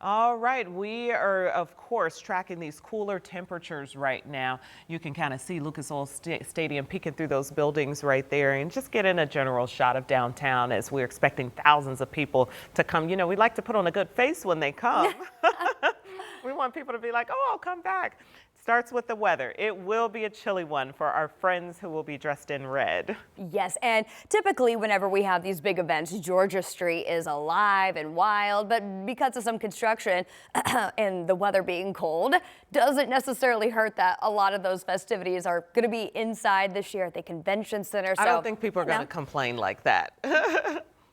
All right, we are, of course, tracking these cooler temperatures right now. You can kind of see Lucas Oil Stadium peeking through those buildings right there and just getting a general shot of downtown as we're expecting thousands of people to come. You know, we like to put on a good face when they come. We want people to be like, oh, I'll come back. Starts with the weather. It will be a chilly one for our friends who will be dressed in red. Yes, and typically whenever we have these big events, Georgia Street is alive and wild, but because of some construction and the weather being cold, doesn't necessarily hurt that a lot of those festivities are going to be inside this year at the convention center. So, I don't think people are going to complain like that.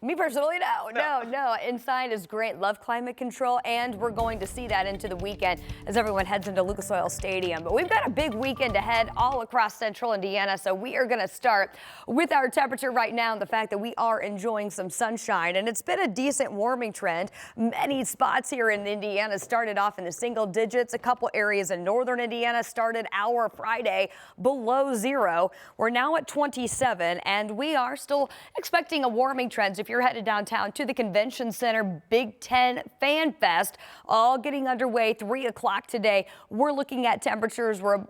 Me personally, no. Inside is great. Love climate control, and we're going to see that into the weekend as everyone heads into Lucas Oil Stadium. But we've got a big weekend ahead all across central Indiana, so we are going to start with our temperature right now and the fact that we are enjoying some sunshine, and it's been a decent warming trend. Many spots here in Indiana started off in the single digits. A couple areas in northern Indiana started our Friday below zero. We're now at 27, and we are still expecting a warming trend. If you're headed downtown to the convention center, Big Ten Fan Fest, all getting underway 3 o'clock today. We're looking at temperatures. We're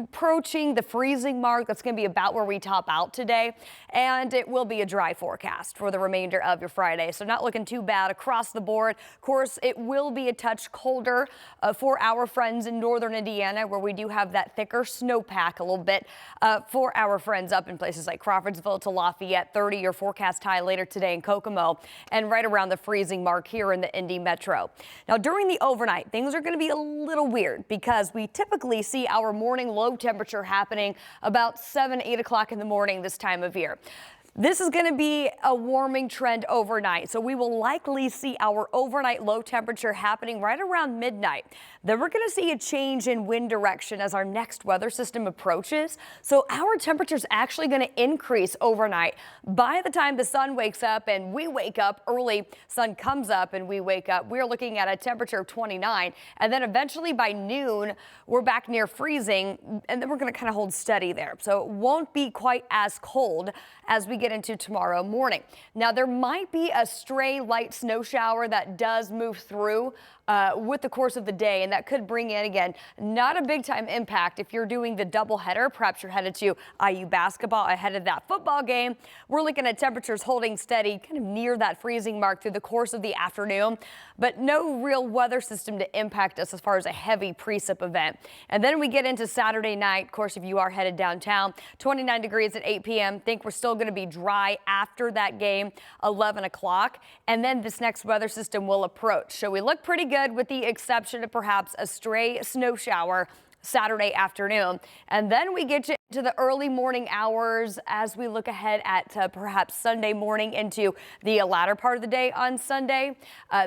approaching the freezing mark. That's going to be about where we top out today, and it will be a dry forecast for the remainder of your Friday, so not looking too bad across the board. Of course, it will be a touch colder for our friends in northern Indiana, where we do have that thicker snowpack a little bit. For our friends up in places like Crawfordsville to Lafayette, 30-year forecast high later today in Kokomo, and right around the freezing mark here in the Indy Metro. Now, during the overnight, things are going to be a little weird because we typically see our morning low temperature happening about 7-8 o'clock in the morning this time of year. This is going to be a warming trend overnight, so we will likely see our overnight low temperature happening right around midnight. Then we're going to see a change in wind direction as our next weather system approaches, so our temperature is actually going to increase overnight. By the time the sun wakes up and we wake up early, sun comes up and we wake up, we're looking at a temperature of 29, and then eventually by noon we're back near freezing, and then we're going to kind of hold steady there. So it won't be quite as cold as we get into tomorrow morning. Now, there might be a stray light snow shower that does move through with the course of the day, and that could bring in, again, not a big time impact if you're doing the doubleheader. Perhaps you're headed to IU basketball ahead of that football game. We're looking at temperatures holding steady kind of near that freezing mark through the course of the afternoon, but no real weather system to impact us as far as a heavy precip event. And then we get into Saturday night. Of course, if you are headed downtown, 29 degrees at 8 p.m. Think we're still going to be dry after that game, 11 o'clock, and then this next weather system will approach. So we look pretty good with the exception of perhaps a stray snow shower Saturday afternoon. And then we get you into the early morning hours as we look ahead at perhaps Sunday morning into the latter part of the day on Sunday.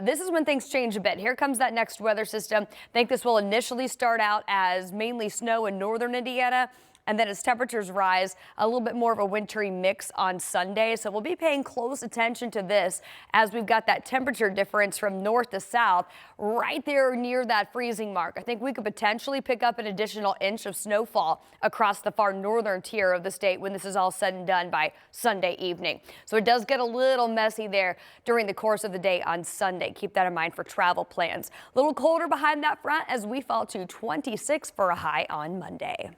This is when things change a bit. Here comes that next weather system. I think this will initially start out as mainly snow in northern Indiana, and then as temperatures rise, a little bit more of a wintry mix on Sunday. So we'll be paying close attention to this as we've got that temperature difference from north to south right there near that freezing mark. I think we could potentially pick up an additional inch of snowfall across the far northern tier of the state when this is all said and done by Sunday evening. So it does get a little messy there during the course of the day on Sunday. Keep that in mind for travel plans. A little colder behind that front as we fall to 26 for a high on Monday.